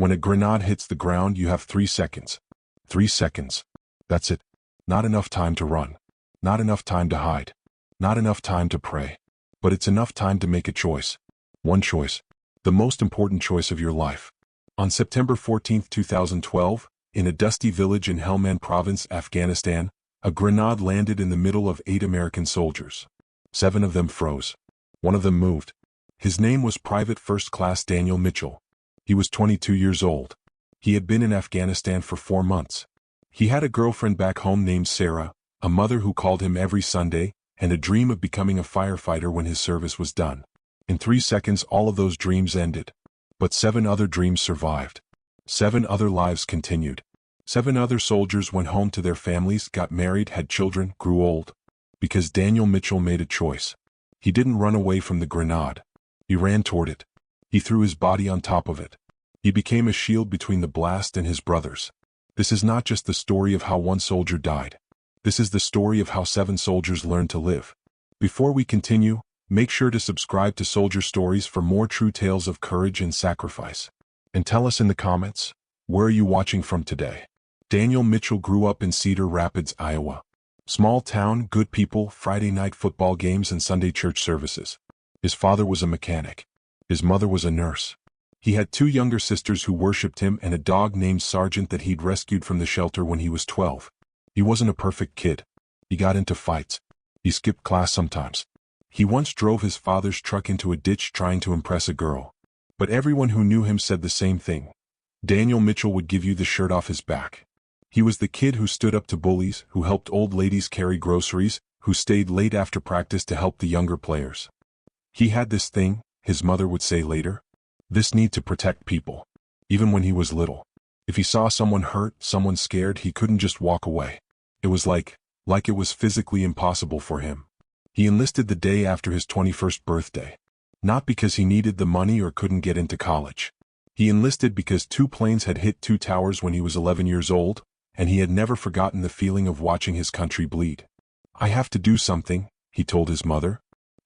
When a grenade hits the ground, you have 3 seconds. 3 seconds. That's it. Not enough time to run. Not enough time to hide. Not enough time to pray. But it's enough time to make a choice. One choice. The most important choice of your life. On September 14, 2012, in a dusty village in Helmand Province, Afghanistan, a grenade landed in the middle of 8 American soldiers. 7 of them froze. 1 of them moved. His name was Private First Class Daniel Mitchell. He was 22 years old. He had been in Afghanistan for 4 months. He had a girlfriend back home named Sarah, a mother who called him every Sunday, and a dream of becoming a firefighter when his service was done. In 3 seconds, all of those dreams ended. But 7 other dreams survived. 7 other lives continued. 7 other soldiers went home to their families, got married, had children, grew old. Because Daniel Mitchell made a choice. He didn't run away from the grenade. He ran toward it. He threw his body on top of it. He became a shield between the blast and his brothers. This is not just the story of how 1 soldier died. This is the story of how 7 soldiers learned to live. Before we continue, make sure to subscribe to Soldier Stories for more true tales of courage and sacrifice. And tell us in the comments, where are you watching from today? Daniel Mitchell grew up in Cedar Rapids, Iowa. Small town, good people, Friday night football games and Sunday church services. His father was a mechanic. His mother was a nurse. He had 2 younger sisters who worshipped him and a dog named Sergeant that he'd rescued from the shelter when he was 12. He wasn't a perfect kid. He got into fights. He skipped class sometimes. He once drove his father's truck into a ditch trying to impress a girl. But everyone who knew him said the same thing. Daniel Mitchell would give you the shirt off his back. He was the kid who stood up to bullies, who helped old ladies carry groceries, who stayed late after practice to help the younger players. He had this thing, his mother would say later, this need to protect people. Even when he was little. If he saw someone hurt, someone scared, he couldn't just walk away. It was like it was physically impossible for him. He enlisted the day after his 21st birthday. Not because he needed the money or couldn't get into college. He enlisted because 2 planes had hit 2 towers when he was 11 years old, and he had never forgotten the feeling of watching his country bleed. I have to do something, he told his mother.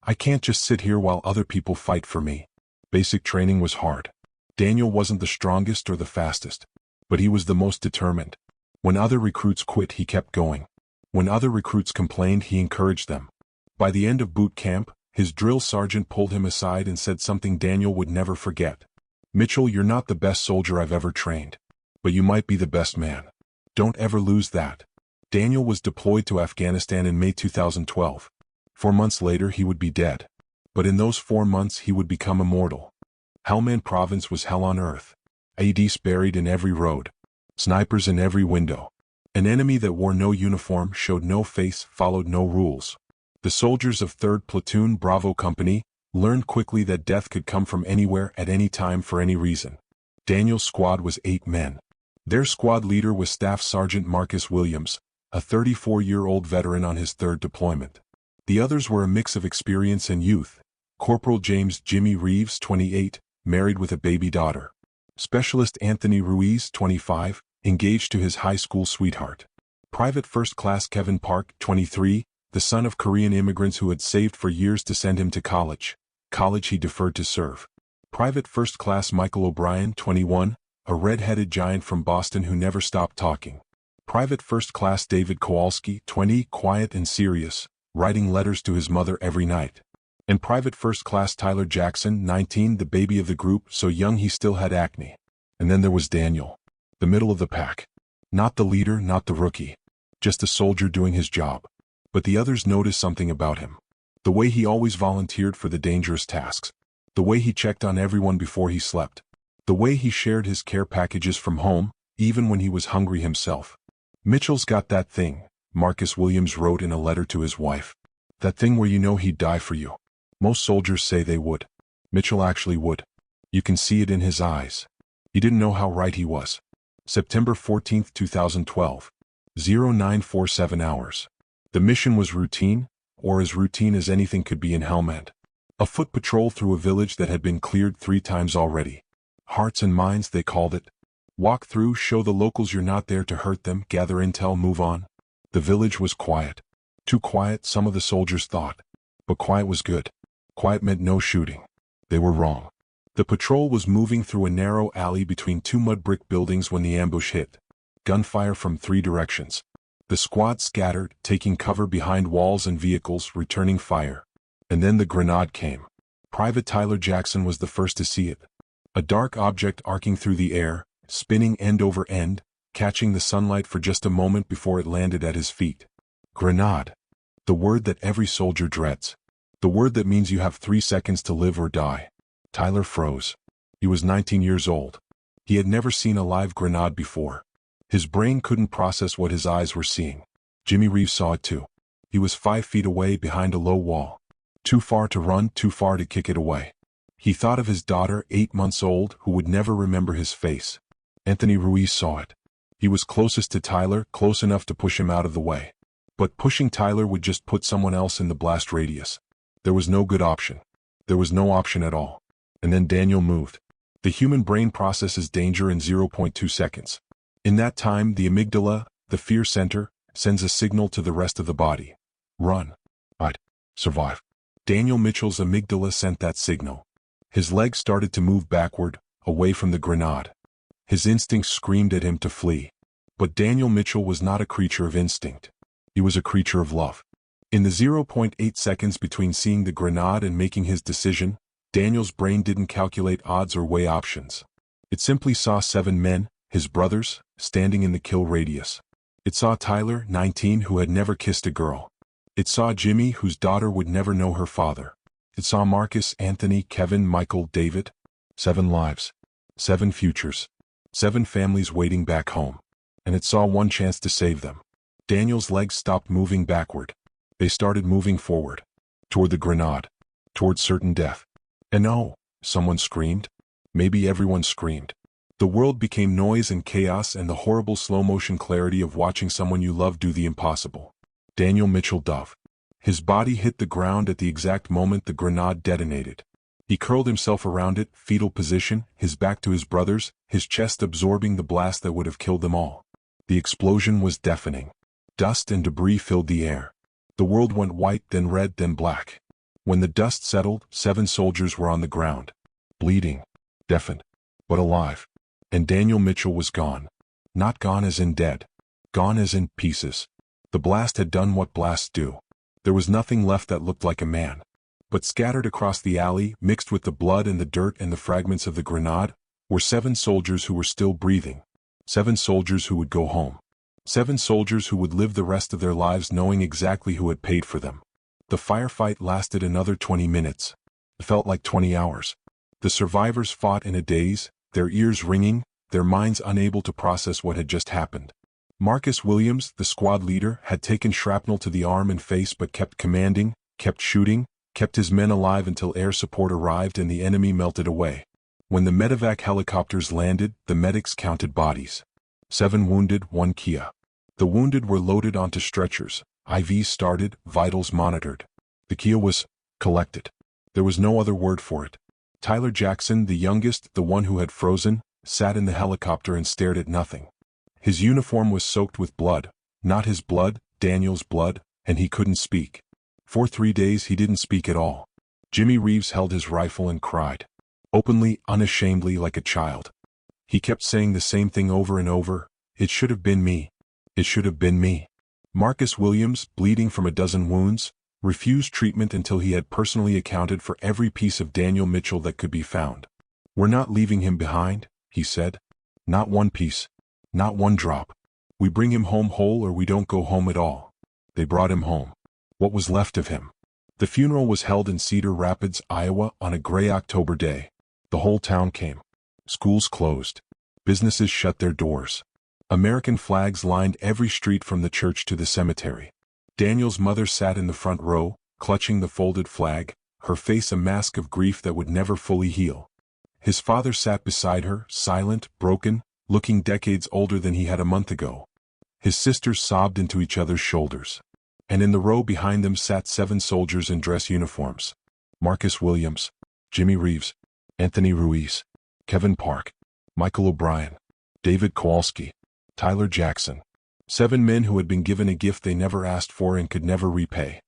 I can't just sit here while other people fight for me. Basic training was hard. Daniel wasn't the strongest or the fastest, but he was the most determined. When other recruits quit, he kept going. When other recruits complained, he encouraged them. By the end of boot camp, his drill sergeant pulled him aside and said something Daniel would never forget. Mitchell, you're not the best soldier I've ever trained, but you might be the best man. Don't ever lose that. Daniel was deployed to Afghanistan in May 2012. 4 months later, he would be dead. But in those 4 months, he would become immortal. Helmand Province was hell on earth. ADs buried in every road. Snipers in every window. An enemy that wore no uniform, showed no face, followed no rules. The soldiers of 3rd Platoon Bravo Company learned quickly that death could come from anywhere at any time for any reason. Daniel's squad was 8 men. Their squad leader was Staff Sergeant Marcus Williams, a 34-year-old veteran on his 3rd deployment. The others were a mix of experience and youth. Corporal James Jimmy Reeves, 28, married with a baby daughter. Specialist Anthony Ruiz, 25, engaged to his high school sweetheart. Private First Class Kevin Park, 23, the son of Korean immigrants who had saved for years to send him to college. College he deferred to serve. Private First Class Michael O'Brien, 21, a red-headed giant from Boston who never stopped talking. Private First Class David Kowalski, 20, quiet and serious, writing letters to his mother every night. And Private First Class Tyler Jackson, 19, the baby of the group, so young he still had acne. And then there was Daniel. The middle of the pack. Not the leader, not the rookie. Just a soldier doing his job. But the others noticed something about him. The way he always volunteered for the dangerous tasks. The way he checked on everyone before he slept. The way he shared his care packages from home, even when he was hungry himself. Mitchell's got that thing, Marcus Williams wrote in a letter to his wife. That thing where you know he'd die for you. Most soldiers say they would. Mitchell actually would. You can see it in his eyes. He didn't know how right he was. September 14, 2012. 0947 hours. The mission was routine, or as routine as anything could be in Helmand. A foot patrol through a village that had been cleared 3 times already. Hearts and minds, they called it. Walk through, show the locals you're not there to hurt them, gather intel, move on. The village was quiet. Too quiet, some of the soldiers thought. But quiet was good. Quiet meant no shooting. They were wrong. The patrol was moving through a narrow alley between two mud brick buildings when the ambush hit. Gunfire from 3 directions. The squad scattered, taking cover behind walls and vehicles, returning fire. And then the grenade came. Private Tyler Jackson was the first to see it. A dark object arcing through the air, spinning end over end, catching the sunlight for just a moment before it landed at his feet. Grenade. The word that every soldier dreads. The word that means you have 3 seconds to live or die. Tyler froze. He was 19 years old. He had never seen a live grenade before. His brain couldn't process what his eyes were seeing. Jimmy Reeves saw it too. He was 5 feet away behind a low wall. Too far to run, too far to kick it away. He thought of his daughter, 8 months old, who would never remember his face. Anthony Ruiz saw it. He was closest to Tyler, close enough to push him out of the way. But pushing Tyler would just put someone else in the blast radius. There was no good option. There was no option at all. And then Daniel moved. The human brain processes danger in 0.2 seconds. In that time, the amygdala, the fear center, sends a signal to the rest of the body. Run. Hide. Survive. Daniel Mitchell's amygdala sent that signal. His legs started to move backward, away from the grenade. His instincts screamed at him to flee. But Daniel Mitchell was not a creature of instinct. He was a creature of love. In the 0.8 seconds between seeing the grenade and making his decision, Daniel's brain didn't calculate odds or weigh options. It simply saw 7 men, his brothers, standing in the kill radius. It saw Tyler, 19, who had never kissed a girl. It saw Jimmy, whose daughter would never know her father. It saw Marcus, Anthony, Kevin, Michael, David. 7 lives. 7 futures. 7 families waiting back home. And it saw one chance to save them. Daniel's legs stopped moving backward. They started moving forward. Toward the grenade. Toward certain death. And oh, someone screamed. Maybe everyone screamed. The world became noise and chaos and the horrible slow-motion clarity of watching someone you love do the impossible. Daniel Mitchell dove. His body hit the ground at the exact moment the grenade detonated. He curled himself around it, fetal position, his back to his brothers, his chest absorbing the blast that would have killed them all. The explosion was deafening. Dust and debris filled the air. The world went white, then red, then black. When the dust settled, 7 soldiers were on the ground. Bleeding. Deafened. But alive. And Daniel Mitchell was gone. Not gone as in dead. Gone as in pieces. The blast had done what blasts do. There was nothing left that looked like a man. But scattered across the alley, mixed with the blood and the dirt and the fragments of the grenade, were 7 soldiers who were still breathing. 7 soldiers who would go home. 7 soldiers who would live the rest of their lives knowing exactly who had paid for them. The firefight lasted another 20 minutes. It felt like 20 hours. The survivors fought in a daze, their ears ringing, their minds unable to process what had just happened. Marcus Williams, the squad leader, had taken shrapnel to the arm and face but kept commanding, kept shooting, kept his men alive until air support arrived and the enemy melted away. When the medevac helicopters landed, the medics counted bodies. 7 wounded, 1 Kia. The wounded were loaded onto stretchers, IVs started, vitals monitored. The Kia was collected. There was no other word for it. Tyler Jackson, the youngest, the one who had frozen, sat in the helicopter and stared at nothing. His uniform was soaked with blood, not his blood, Daniel's blood, and he couldn't speak. For 3 days he didn't speak at all. Jimmy Reeves held his rifle and cried. Openly, unashamedly, like a child. He kept saying the same thing over and over, "It should have been me. It should have been me." Marcus Williams, bleeding from a dozen wounds, refused treatment until he had personally accounted for every piece of Daniel Mitchell that could be found. "We're not leaving him behind," he said. "Not one piece. Not one drop. We bring him home whole or we don't go home at all." They brought him home. What was left of him? The funeral was held in Cedar Rapids, Iowa, on a gray October day. The whole town came. Schools closed. Businesses shut their doors. American flags lined every street from the church to the cemetery. Daniel's mother sat in the front row, clutching the folded flag, her face a mask of grief that would never fully heal. His father sat beside her, silent, broken, looking decades older than he had a month ago. His sisters sobbed into each other's shoulders. And in the row behind them sat 7 soldiers in dress uniforms. Marcus Williams, Jimmy Reeves, Anthony Ruiz, Kevin Park, Michael O'Brien, David Kowalski, Tyler Jackson. 7 men who had been given a gift they never asked for and could never repay.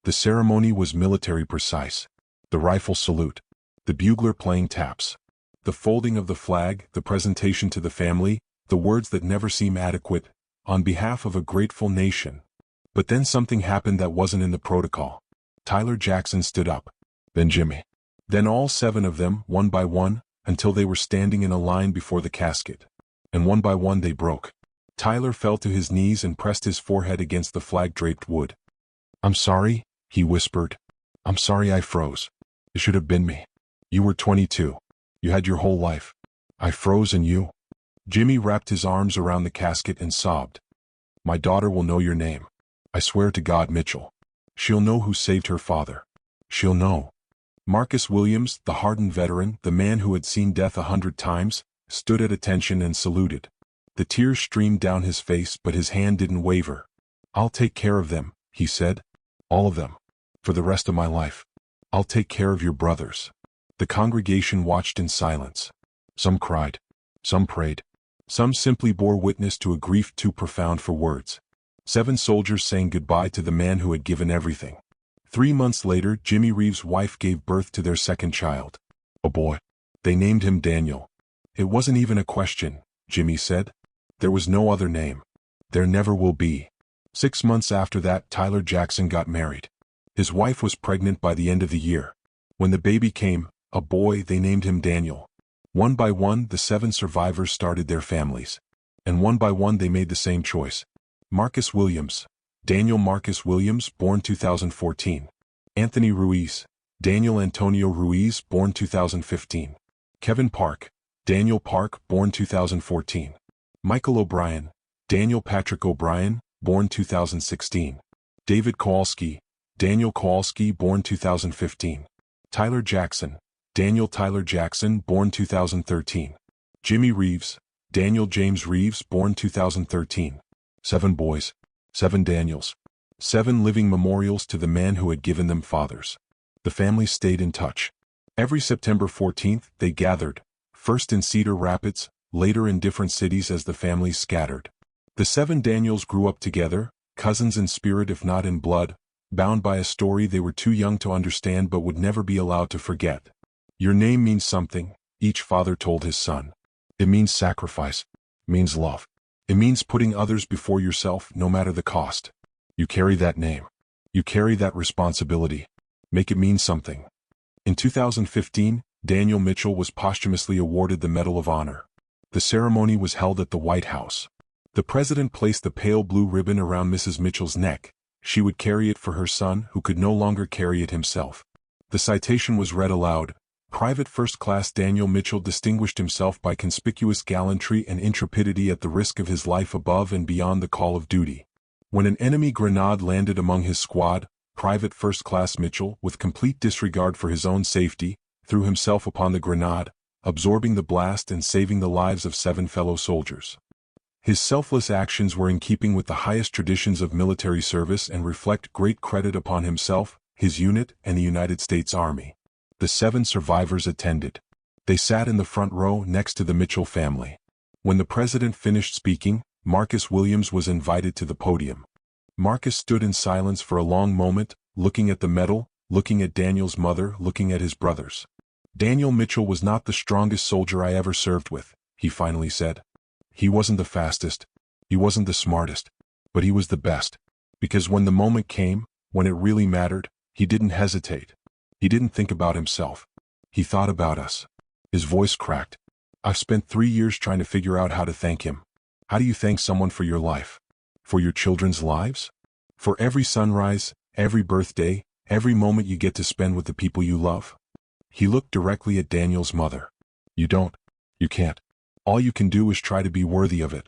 The ceremony was military precise. The rifle salute. The bugler playing taps. The folding of the flag, the presentation to the family, the words that never seem adequate, on behalf of a grateful nation. But then something happened that wasn't in the protocol. Tyler Jackson stood up. Then Jimmy. Then all 7 of them, one by one, until they were standing in a line before the casket. And one by one they broke. Tyler fell to his knees and pressed his forehead against the flag-draped wood. "I'm sorry," he whispered. "I'm sorry I froze. It should have been me. You were 22. You had your whole life. I froze and you." Jimmy wrapped his arms around the casket and sobbed. "My daughter will know your name. I swear to God, Mitchell. She'll know who saved her father. She'll know." Marcus Williams, the hardened veteran, the man who had seen death 100 times, stood at attention and saluted. The tears streamed down his face, but his hand didn't waver. "I'll take care of them," he said. "All of them. For the rest of my life. I'll take care of your brothers." The congregation watched in silence. Some cried. Some prayed. Some simply bore witness to a grief too profound for words. 7 soldiers saying goodbye to the man who had given everything. 3 months later, Jimmy Reeves' wife gave birth to their second child. A boy. They named him Daniel. "It wasn't even a question," Jimmy said. "There was no other name. There never will be." 6 months after that, Tyler Jackson got married. His wife was pregnant by the end of the year. When the baby came, a boy, they named him Daniel. One by one, the 7 survivors started their families. And one by one they made the same choice. Marcus Williams. Daniel Marcus Williams, born 2014. Anthony Ruiz. Daniel Antonio Ruiz, born 2015. Kevin Park. Daniel Park, born 2014. Michael O'Brien. Daniel Patrick O'Brien, born 2016. David Kowalski. Daniel Kowalski, born 2015. Tyler Jackson. Daniel Tyler Jackson, born 2013. Jimmy Reeves. Daniel James Reeves, born 2013. 7 boys. 7 Daniels. 7 living memorials to the man who had given them fathers. The families stayed in touch. Every September 14th, they gathered, first in Cedar Rapids, later in different cities as the families scattered. The 7 Daniels grew up together, cousins in spirit if not in blood, bound by a story they were too young to understand but would never be allowed to forget. "Your name means something," each father told his son. "It means sacrifice. It means love. It means putting others before yourself, no matter the cost. You carry that name. You carry that responsibility. Make it mean something." In 2015, Daniel Mitchell was posthumously awarded the Medal of Honor. The ceremony was held at the White House. The president placed the pale blue ribbon around Mrs. Mitchell's neck. She would carry it for her son, who could no longer carry it himself. The citation was read aloud. Private First Class Daniel Mitchell distinguished himself by conspicuous gallantry and intrepidity at the risk of his life above and beyond the call of duty. When an enemy grenade landed among his squad, Private First Class Mitchell, with complete disregard for his own safety, threw himself upon the grenade, absorbing the blast and saving the lives of 7 fellow soldiers. His selfless actions were in keeping with the highest traditions of military service and reflect great credit upon himself, his unit, and the United States Army. The 7 survivors attended. They sat in the front row next to the Mitchell family. When the president finished speaking, Marcus Williams was invited to the podium. Marcus stood in silence for a long moment, looking at the medal, looking at Daniel's mother, looking at his brothers. "Daniel Mitchell was not the strongest soldier I ever served with," he finally said. "He wasn't the fastest. He wasn't the smartest. But he was the best. Because when the moment came, when it really mattered, he didn't hesitate. He didn't think about himself. He thought about us." His voice cracked. "I've spent 3 years trying to figure out how to thank him. How do you thank someone for your life? For your children's lives? For every sunrise, every birthday, every moment you get to spend with the people you love?" He looked directly at Daniel's mother. "You don't. You can't. All you can do is try to be worthy of it.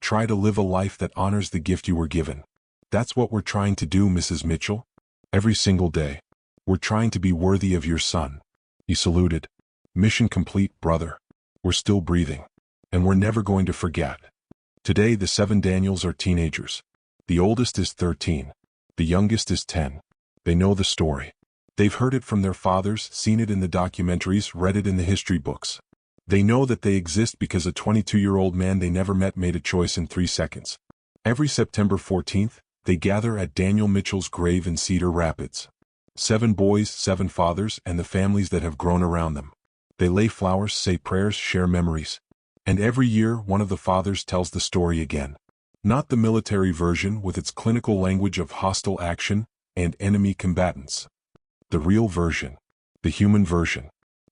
Try to live a life that honors the gift you were given. That's what we're trying to do, Mrs. Mitchell. Every single day. We're trying to be worthy of your son." He saluted. "Mission complete, brother. We're still breathing. And we're never going to forget." Today the 7 Daniels are teenagers. The oldest is 13. The youngest is 10. They know the story. They've heard it from their fathers, seen it in the documentaries, read it in the history books. They know that they exist because a 22-year-old man they never met made a choice in 3 seconds. Every September 14th, they gather at Daniel Mitchell's grave in Cedar Rapids. 7 boys, 7 fathers, and the families that have grown around them. They lay flowers, say prayers, share memories. And every year, one of the fathers tells the story again. Not the military version with its clinical language of hostile action and enemy combatants. The real version. The human version.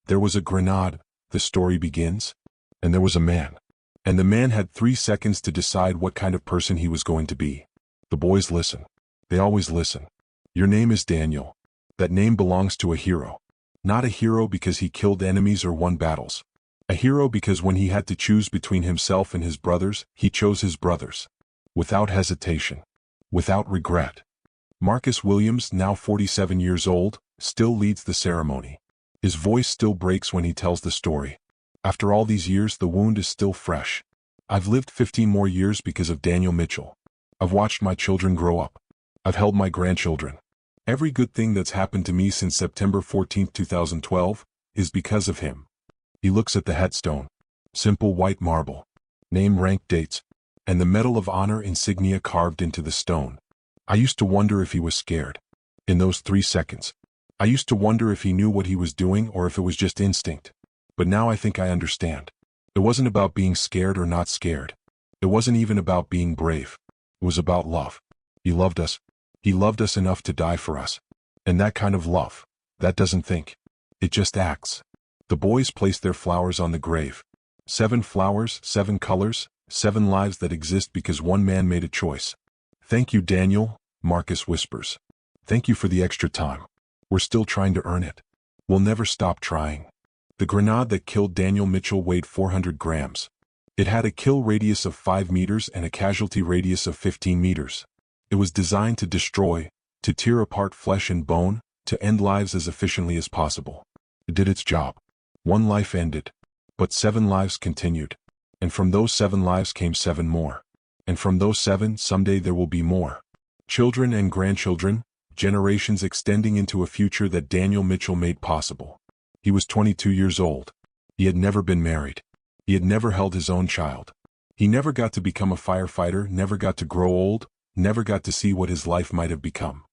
There was a grenade, the story begins. And there was a man. And the man had 3 seconds to decide what kind of person he was going to be. The boys listen. They always listen. Your name is Daniel. That name belongs to a hero. Not a hero because he killed enemies or won battles. A hero because when he had to choose between himself and his brothers, he chose his brothers. Without hesitation. Without regret. Marcus Williams, now 47 years old, still leads the ceremony. His voice still breaks when he tells the story. After all these years, the wound is still fresh. I've lived 15 more years because of Daniel Mitchell. I've watched my children grow up. I've held my grandchildren. Every good thing that's happened to me since September 14, 2012, is because of him. He looks at the headstone. Simple white marble. Name, rank, dates. And the Medal of Honor insignia carved into the stone. I used to wonder if he was scared. In those 3 seconds. I used to wonder if he knew what he was doing or if it was just instinct. But now I think I understand. It wasn't about being scared or not scared. It wasn't even about being brave. It was about love. He loved us. He loved us enough to die for us. And that kind of love, that doesn't think. It just acts. The boys placed their flowers on the grave. 7 flowers, 7 colors, 7 lives that exist because one man made a choice. Thank you, Daniel, Marcus whispers. Thank you for the extra time. We're still trying to earn it. We'll never stop trying. The grenade that killed Daniel Mitchell weighed 400 grams. It had a kill radius of 5 meters and a casualty radius of 15 meters. It was designed to destroy, to tear apart flesh and bone, to end lives as efficiently as possible. It did its job. 1 life ended. But 7 lives continued. And from those 7 lives came 7 more. And from those 7, someday there will be more. Children and grandchildren, generations extending into a future that Daniel Mitchell made possible. He was 22 years old. He had never been married. He had never held his own child. He never got to become a firefighter, never got to grow old, never got to see what his life might have become.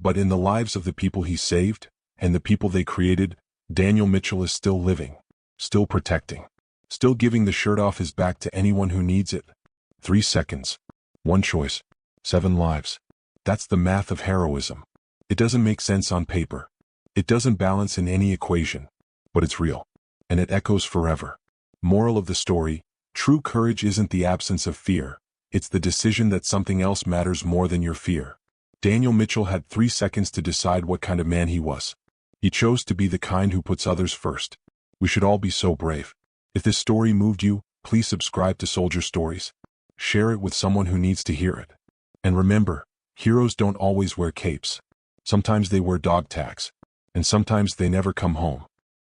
But in the lives of the people he saved, and the people they created, Daniel Mitchell is still living, still protecting, still giving the shirt off his back to anyone who needs it. 3 seconds. 1 choice. 7 lives. That's the math of heroism. It doesn't make sense on paper. It doesn't balance in any equation. But it's real. And it echoes forever. Moral of the story, true courage isn't the absence of fear. It's the decision that something else matters more than your fear. Daniel Mitchell had 3 seconds to decide what kind of man he was. He chose to be the kind who puts others first. We should all be so brave. If this story moved you, please subscribe to Soldier Stories. Share it with someone who needs to hear it. And remember, heroes don't always wear capes. Sometimes they wear dog tags. And sometimes they never come home.